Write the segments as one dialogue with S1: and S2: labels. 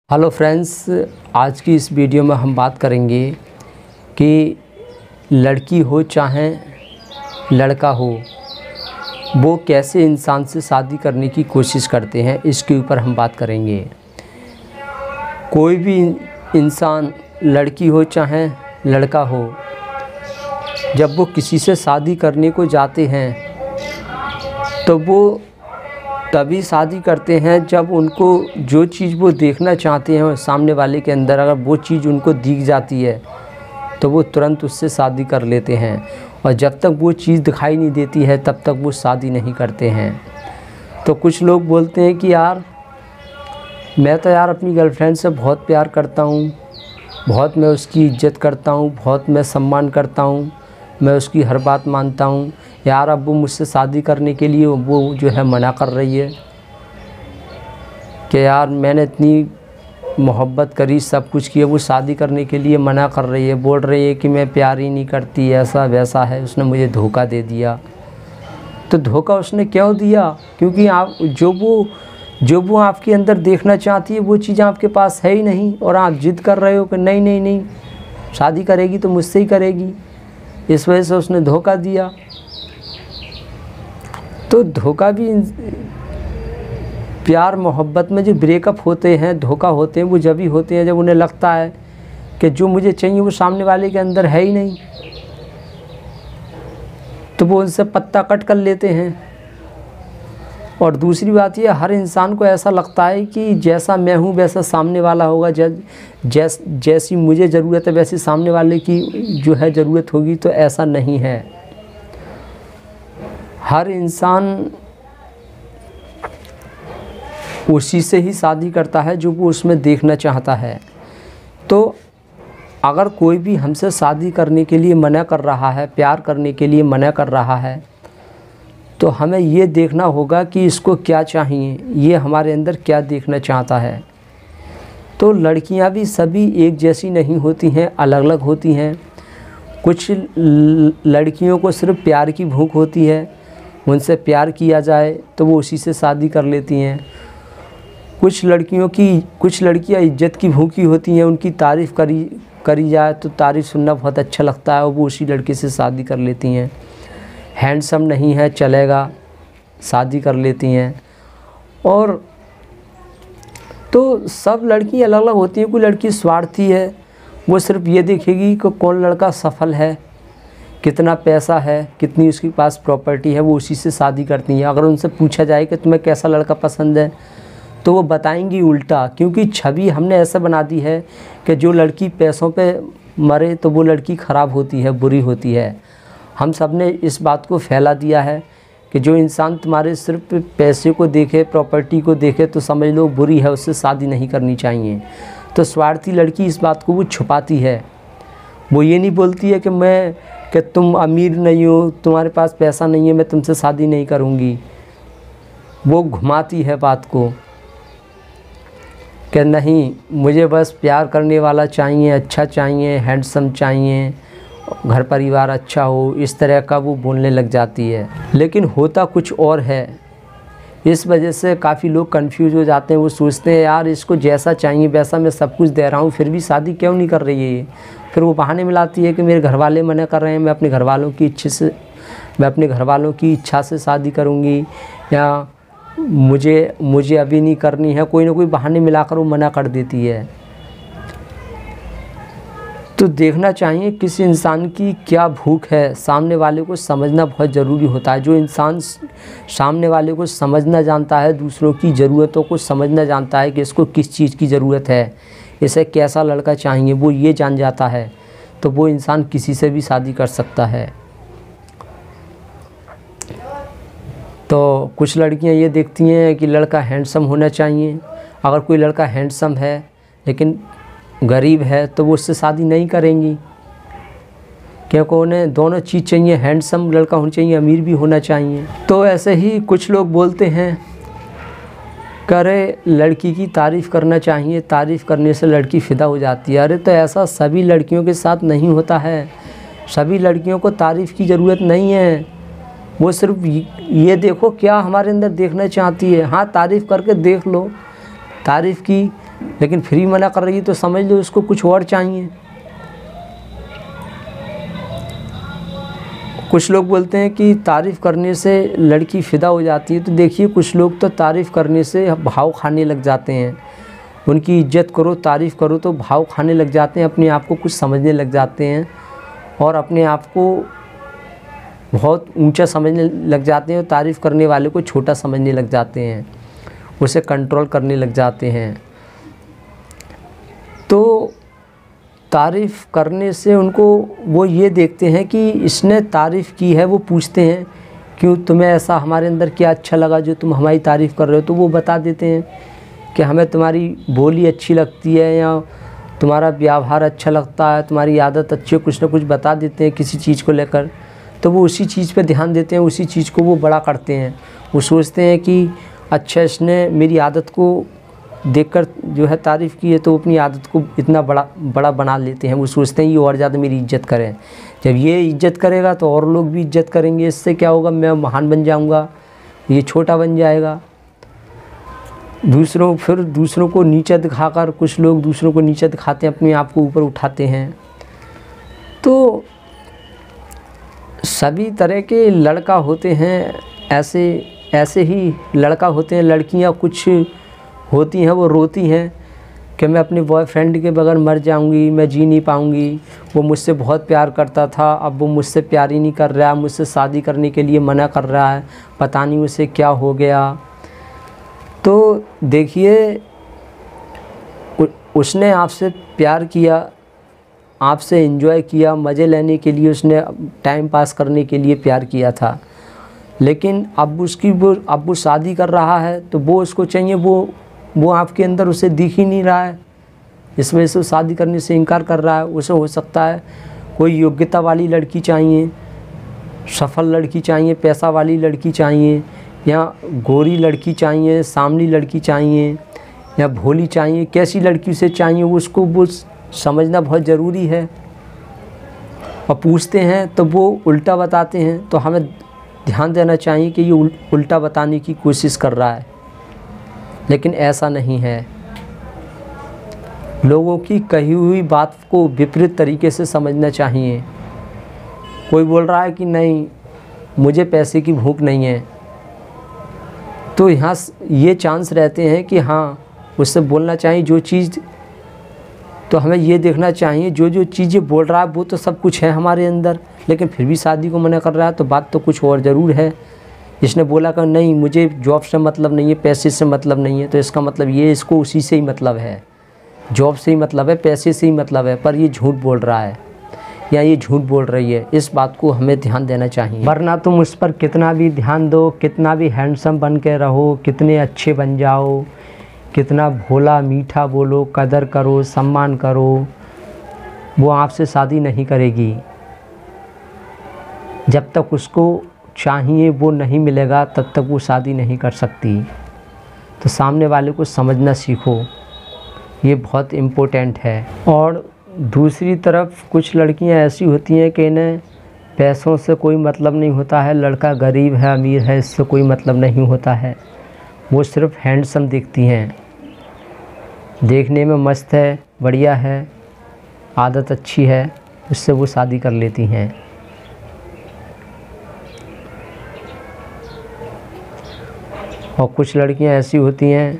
S1: Hello friends, आज की इस वीडियो में हम बात करेंगे कि लड़की हो चाहे लड़का हो, वो कैसे इंसान से शादी करने की कोशिश करते हैं, इसके ऊपर हम बात करेंगे। कोई भी इंसान, लड़की हो चाहे लड़का हो, जब वो किसी से शादी करने को जाते हैं तो वो तभी शादी करते हैं जब उनको जो चीज़ वो देखना चाहते हैं सामने वाले के अंदर, अगर वो चीज़ उनको दिख जाती है तो वो तुरंत उससे शादी कर लेते हैं, और जब तक वो चीज़ दिखाई नहीं देती है तब तक वो शादी नहीं करते हैं। तो कुछ लोग बोलते हैं कि यार मैं तो यार अपनी गर्लफ्रेंड से बहुत प्यार करता हूँ, बहुत मैं उसकी इज्जत करता हूँ, बहुत मैं सम्मान करता हूँ, मैं उसकी हर बात मानता हूँ यार, अब वो मुझसे शादी करने के लिए वो जो है मना कर रही है कि यार मैंने इतनी मोहब्बत करी, सब कुछ किया, वो शादी करने के लिए मना कर रही है, बोल रही है कि मैं प्यार ही नहीं करती, ऐसा वैसा है, उसने मुझे धोखा दे दिया। तो धोखा उसने क्यों दिया? क्योंकि आप जो वो आपके अंदर देखना चाहती है वो चीज़ आपके पास है ही नहीं, और आप जिद कर रहे हो कि नहीं नहीं नहीं, शादी करेगी तो मुझसे ही करेगी, इस वजह से उसने धोखा दिया। तो धोखा भी, प्यार मोहब्बत में जो ब्रेकअप होते हैं, धोखा होते हैं, वो जब भी होते हैं जब उन्हें लगता है कि जो मुझे चाहिए वो सामने वाले के अंदर है ही नहीं, तो वो उनसे पत्ता कट कर लेते हैं। और दूसरी बात ये, हर इंसान को ऐसा लगता है कि जैसा मैं हूँ वैसा सामने वाला होगा, जैसी मुझे ज़रूरत है वैसी सामने वाले की जो है ज़रूरत होगी, तो ऐसा नहीं है। हर इंसान उसी से ही शादी करता है जो वो उसमें देखना चाहता है। तो अगर कोई भी हमसे शादी करने के लिए मना कर रहा है, प्यार करने के लिए मना कर रहा है, तो हमें ये देखना होगा कि इसको क्या चाहिए, ये हमारे अंदर क्या देखना चाहता है। तो लड़कियां भी सभी एक जैसी नहीं होती हैं, अलग अलग होती हैं। कुछ लड़कियों को सिर्फ प्यार की भूख होती है, उनसे प्यार किया जाए तो वो उसी से शादी कर लेती हैं। कुछ लड़कियां इज्जत की भूखी होती हैं, उनकी तारीफ़ करी जाए तो तारीफ़ सुनना बहुत अच्छा लगता है और वो उसी लड़के से शादी कर लेती हैं। हैंडसम नहीं है चलेगा, शादी कर लेती हैं। और तो सब लड़की अलग अलग होती हैं। कोई लड़की स्वार्थी है, वो सिर्फ ये देखेगी कि कौन लड़का सफल है, कितना पैसा है, कितनी उसके पास प्रॉपर्टी है, वो उसी से शादी करती हैं। अगर उनसे पूछा जाए कि तुम्हें कैसा लड़का पसंद है तो वो बताएंगी उल्टा, क्योंकि छवि हमने ऐसा बना दी है कि जो लड़की पैसों पे मरे तो वो लड़की ख़राब होती है, बुरी होती है। हम सब ने इस बात को फैला दिया है कि जो इंसान तुम्हारे सिर्फ पैसे को देखे, प्रॉपर्टी को देखे तो समझ लो बुरी है, उससे शादी नहीं करनी चाहिए। तो स्वार्थी लड़की इस बात को वो छुपाती है। वो ये नहीं बोलती है कि तुम अमीर नहीं हो, तुम्हारे पास पैसा नहीं है, मैं तुमसे शादी नहीं करूँगी। वो घुमाती है बात को कि नहीं, मुझे बस प्यार करने वाला चाहिए, अच्छा चाहिए, हैंडसम चाहिए, घर परिवार अच्छा हो, इस तरह का वो बोलने लग जाती है। लेकिन होता कुछ और है। इस वजह से काफ़ी लोग कंफ्यूज हो जाते हैं। वो सोचते हैं यार इसको जैसा चाहिए वैसा मैं सब कुछ दे रहा हूँ, फिर भी शादी क्यों नहीं कर रही है ये। फिर वो बहाने मिलाती है कि मेरे घर वाले मना कर रहे हैं, मैं अपने घर वालों की इच्छा से शादी करूँगी, या मुझे अभी नहीं करनी है। कोई ना कोई बहाने मिलाकर वो मना कर देती है। तो देखना चाहिए किसी इंसान की क्या भूख है, सामने वाले को समझना बहुत ज़रूरी होता है। जो इंसान सामने वाले को समझना जानता है, दूसरों की ज़रूरतों को समझना जानता है कि इसको किस चीज़ की ज़रूरत है, इसे कैसा लड़का चाहिए, वो ये जान जाता है, तो वो इंसान किसी से भी शादी कर सकता है। तो कुछ लड़कियां ये देखती हैं कि लड़का हैंडसम होना चाहिए। अगर कोई लड़का हैंडसम है लेकिन गरीब है तो वो उससे शादी नहीं करेंगी, क्योंकि उन्हें दोनों चीज़ चाहिए, हैंडसम लड़का होना चाहिए, अमीर भी होना चाहिए। तो ऐसे ही कुछ लोग बोलते हैं करे लड़की की तारीफ़ करना चाहिए, तारीफ़ करने से लड़की फ़िदा हो जाती है। अरे तो ऐसा सभी लड़कियों के साथ नहीं होता है। सभी लड़कियों को तारीफ़ की ज़रूरत नहीं है। वो सिर्फ ये देखो क्या हमारे अंदर देखना चाहती है। हाँ, तारीफ़ करके देख लो, तारीफ़ की लेकिन फिर भी मना कर रही है तो समझ लो उसको कुछ और चाहिए। कुछ लोग बोलते हैं कि तारीफ़ करने से लड़की फ़िदा हो जाती है, तो देखिए कुछ लोग तो तारीफ़ करने से भाव खाने लग जाते हैं। उनकी इज्जत करो, तारीफ़ करो तो भाव खाने लग जाते हैं, अपने आप को कुछ समझने लग जाते हैं और अपने आप को बहुत ऊंचा समझने लग जाते हैं और तारीफ़ करने वाले को छोटा समझने लग जाते हैं, उसे कंट्रोल करने लग जाते हैं। तो तारीफ़ करने से उनको वो ये देखते हैं कि इसने तारीफ़ की है, वो पूछते हैं क्यों तुम्हें ऐसा, हमारे अंदर क्या अच्छा लगा जो तुम हमारी तारीफ़ कर रहे हो, तो वो बता देते हैं कि हमें तुम्हारी बोली अच्छी लगती है या तुम्हारा व्यवहार अच्छा लगता है, तुम्हारी आदत अच्छी है, कुछ ना कुछ बता देते हैं किसी चीज़ को लेकर। तो वो उसी चीज़ पे ध्यान देते हैं, उसी चीज़ को वो बड़ा करते हैं। वो सोचते हैं कि अच्छा इसने मेरी आदत को देखकर जो है तारीफ़ की है, तो अपनी आदत को इतना बड़ा बना लेते हैं। वो सोचते हैं ये और ज़्यादा मेरी इज्जत करें। जब ये इज्जत करेगा तो और लोग भी इज्जत करेंगे, इससे क्या होगा, मैं महान बन जाऊंगा, ये छोटा बन जाएगा। दूसरों को नीचा दिखाकर कुछ लोग दूसरों को नीचा दिखाते हैं, अपने आप को ऊपर उठाते हैं। तो सभी तरह के लड़का होते हैं, ऐसे ही लड़का होते हैं। लड़कियां कुछ होती हैं वो रोती हैं कि मैं अपने बॉयफ्रेंड के बगैर मर जाऊंगी, मैं जी नहीं पाऊंगी, वो मुझसे बहुत प्यार करता था, अब वो मुझसे प्यार ही नहीं कर रहा है, मुझसे शादी करने के लिए मना कर रहा है, पता नहीं उसे क्या हो गया। तो देखिए उसने आपसे प्यार किया, आपसे एंजॉय किया, मज़े लेने के लिए, उसने टाइम पास करने के लिए प्यार किया था, लेकिन अब वो शादी कर रहा है तो वो उसको चाहिए, वो आपके अंदर उसे दिख ही नहीं रहा है, इस वजह से शादी करने से इनकार कर रहा है। उसे हो सकता है कोई योग्यता वाली लड़की चाहिए, सफल लड़की चाहिए, पैसा वाली लड़की चाहिए, या गोरी लड़की चाहिए, सामली लड़की चाहिए, या भोली चाहिए, कैसी लड़की उसे चाहिए उसको वो समझना बहुत ज़रूरी है। और पूछते हैं तो वो उल्टा बताते हैं, तो हमें ध्यान देना चाहिए कि ये उल्टा बताने की कोशिश कर रहा है, लेकिन ऐसा नहीं है। लोगों की कही हुई बात को विपरीत तरीके से समझना चाहिए। कोई बोल रहा है कि नहीं मुझे पैसे की भूख नहीं है, तो यहाँ ये चांस रहते हैं कि हाँ उससे बोलना चाहिए जो चीज़, तो हमें ये देखना चाहिए जो चीज़ें बोल रहा है वो तो सब कुछ है हमारे अंदर, लेकिन फिर भी शादी को मना कर रहा है, तो बात तो कुछ और ज़रूर है। इसने बोला कि नहीं मुझे जॉब से मतलब नहीं है, पैसे से मतलब नहीं है, तो इसका मतलब ये इसको उसी से ही मतलब है, जॉब से ही मतलब है, पैसे से ही मतलब है, पर ये झूठ बोल रहा है या ये झूठ बोल रही है। इस बात को हमें ध्यान देना चाहिए, वरना तुम उस पर कितना भी ध्यान दो, कितना भी हैंडसम बन के रहो, कितने अच्छे बन जाओ, कितना भोला मीठा बोलो, कदर करो, सम्मान करो, वो आपसे शादी नहीं करेगी। जब तक उसको चाहिए वो नहीं मिलेगा तब तक वो शादी नहीं कर सकती। तो सामने वाले को समझना सीखो, ये बहुत इम्पोर्टेंट है। और दूसरी तरफ कुछ लड़कियां ऐसी होती हैं कि इन्हें पैसों से कोई मतलब नहीं होता है, लड़का गरीब है अमीर है इससे कोई मतलब नहीं होता है, वो सिर्फ हैंडसम दिखती हैं, देखने में मस्त है, बढ़िया है, आदत अच्छी है, उससे वो शादी कर लेती हैं। और कुछ लड़कियां ऐसी होती हैं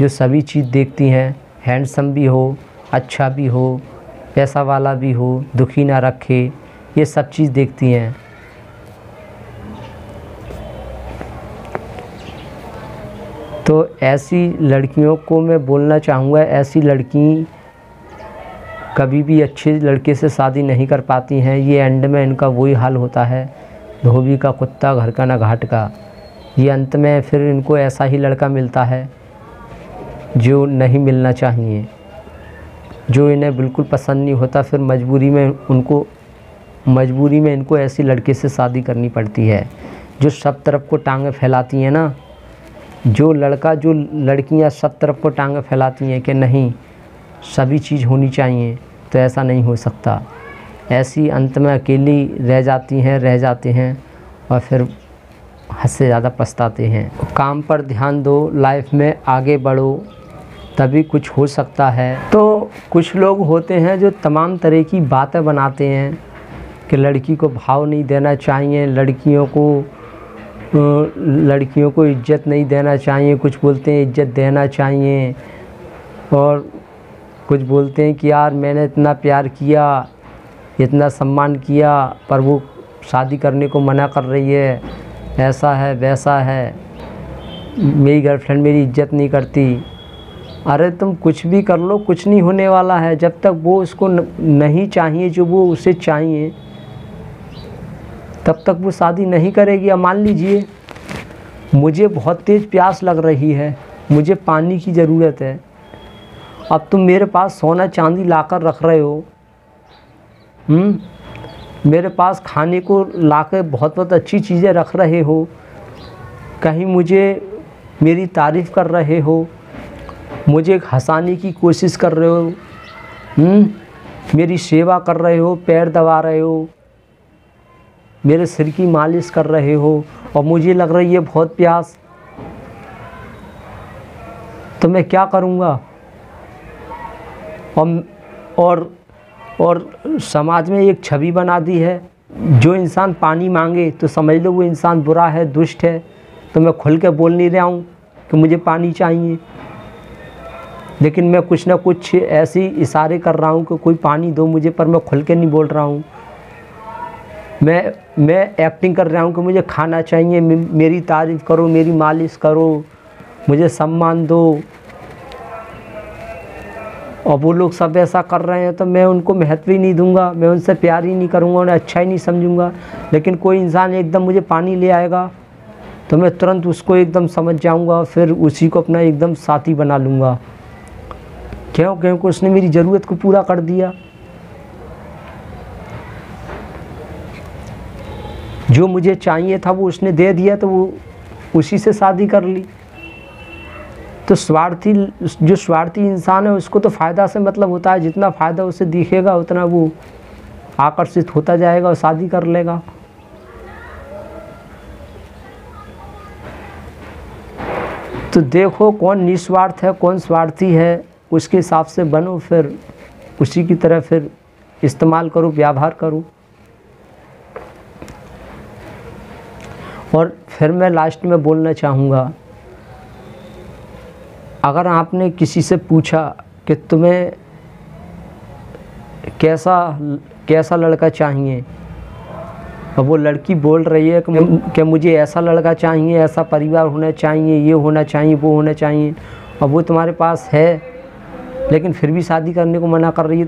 S1: जो सभी चीज़ देखती हैं, हैंडसम भी हो, अच्छा भी हो, पैसा वाला भी हो, दुखी ना रखे, ये सब चीज़ देखती हैं। तो ऐसी लड़कियों को मैं बोलना चाहूँगा, ऐसी लड़की कभी भी अच्छे लड़के से शादी नहीं कर पाती हैं। ये एंड में इनका वही हाल होता है, धोबी का कुत्ता घर का ना घाट का। ये अंत में फिर इनको ऐसा ही लड़का मिलता है जो नहीं मिलना चाहिए, जो इन्हें बिल्कुल पसंद नहीं होता, फिर मजबूरी में इनको ऐसी लड़के से शादी करनी पड़ती है जो सब तरफ को टांगें फैलाती हैं ना। जो लड़कियां सब तरफ को टांगें फैलाती हैं कि नहीं सभी चीज़ होनी चाहिए, तो ऐसा नहीं हो सकता। ऐसी अंत में अकेली रह जाते हैं और फिर हद से ज़्यादा पछताते हैं। काम पर ध्यान दो, लाइफ में आगे बढ़ो, तभी कुछ हो सकता है। तो कुछ लोग होते हैं जो तमाम तरह की बातें बनाते हैं कि लड़की को भाव नहीं देना चाहिए, लड़कियों को इज्जत नहीं देना चाहिए, कुछ बोलते हैं इज्जत देना चाहिए, और कुछ बोलते हैं कि यार मैंने इतना प्यार किया, इतना सम्मान किया, पर वो शादी करने को मना कर रही है, ऐसा है वैसा है, मेरी गर्लफ्रेंड मेरी इज्जत नहीं करती। अरे तुम कुछ भी कर लो, कुछ नहीं होने वाला है। जब तक वो उसको नहीं चाहिए जो वो उसे चाहिए, तब तक वो शादी नहीं करेगी। अब मान लीजिए मुझे बहुत तेज़ प्यास लग रही है, मुझे पानी की ज़रूरत है, अब तुम मेरे पास सोना चांदी लाकर रख रहे हो, मेरे पास खाने को लाकर बहुत बहुत अच्छी चीज़ें रख रहे हो, कहीं मुझे मेरी तारीफ़ कर रहे हो, मुझे हंसाने की कोशिश कर रहे हो, मेरी सेवा कर रहे हो, पैर दबा रहे हो, मेरे सिर की मालिश कर रहे हो, और मुझे लग रही है बहुत प्यास, तो मैं क्या करूँगा? और समाज में एक छवि बना दी है, जो इंसान पानी मांगे तो समझ लो वो इंसान बुरा है, दुष्ट है। तो मैं खुल के बोल नहीं रहा हूँ कि मुझे पानी चाहिए, लेकिन मैं कुछ ना कुछ ऐसे इशारे कर रहा हूँ कि कोई पानी दो मुझे, पर मैं खुल के नहीं बोल रहा हूँ। मैं एक्टिंग कर रहा हूँ कि मुझे खाना चाहिए, मेरी तारीफ़ करो, मेरी मालिश करो, मुझे सम्मान दो, और वो लोग सब ऐसा कर रहे हैं तो मैं उनको महत्व ही नहीं दूंगा, मैं उनसे प्यार ही नहीं करूँगा, उन्हें अच्छा ही नहीं समझूंगा। लेकिन कोई इंसान एकदम मुझे पानी ले आएगा तो मैं तुरंत उसको एकदम समझ जाऊंगा, फिर उसी को अपना एकदम साथी बना लूँगा। क्योंकि उसने मेरी ज़रूरत को पूरा कर दिया, जो मुझे चाहिए था वो उसने दे दिया, तो वो उसी से शादी कर ली। तो जो स्वार्थी इंसान है उसको तो फ़ायदा से मतलब होता है, जितना फ़ायदा उसे दिखेगा उतना वो आकर्षित होता जाएगा और शादी कर लेगा। तो देखो कौन निस्वार्थ है, कौन स्वार्थी है, उसके हिसाब से बनो, फिर उसी की तरह फिर इस्तेमाल करो, व्यवहार करो। और फिर मैं लास्ट में बोलना चाहूँगा, अगर आपने किसी से पूछा कि तुम्हें कैसा लड़का चाहिए, और वो लड़की बोल रही है कि मुझे ऐसा लड़का चाहिए, ऐसा परिवार होना चाहिए, ये होना चाहिए, वो होना चाहिए, और वो तुम्हारे पास है लेकिन फिर भी शादी करने को मना कर रही है,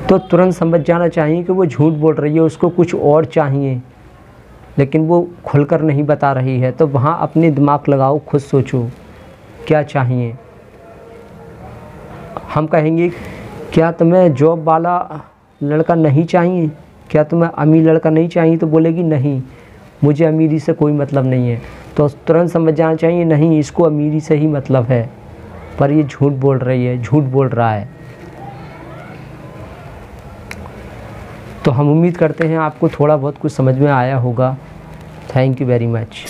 S1: तो तुरंत समझ जाना चाहिए कि वो झूठ बोल रही है, उसको कुछ और चाहिए लेकिन वो खुलकर नहीं बता रही है। तो वहाँ अपने दिमाग लगाओ, खुद सोचो क्या चाहिए। हम कहेंगे क्या तुम्हें जॉब वाला लड़का नहीं चाहिए, क्या तुम्हें अमीर लड़का नहीं चाहिए, तो बोलेगी नहीं, मुझे अमीरी से कोई मतलब नहीं है। तो तुरंत समझ जाना चाहिए नहीं, इसको अमीरी से ही मतलब है, पर ये झूठ बोल रही है, झूठ बोल रहा है। तो हम उम्मीद करते हैं आपको थोड़ा बहुत कुछ समझ में आया होगा। Thank you very much.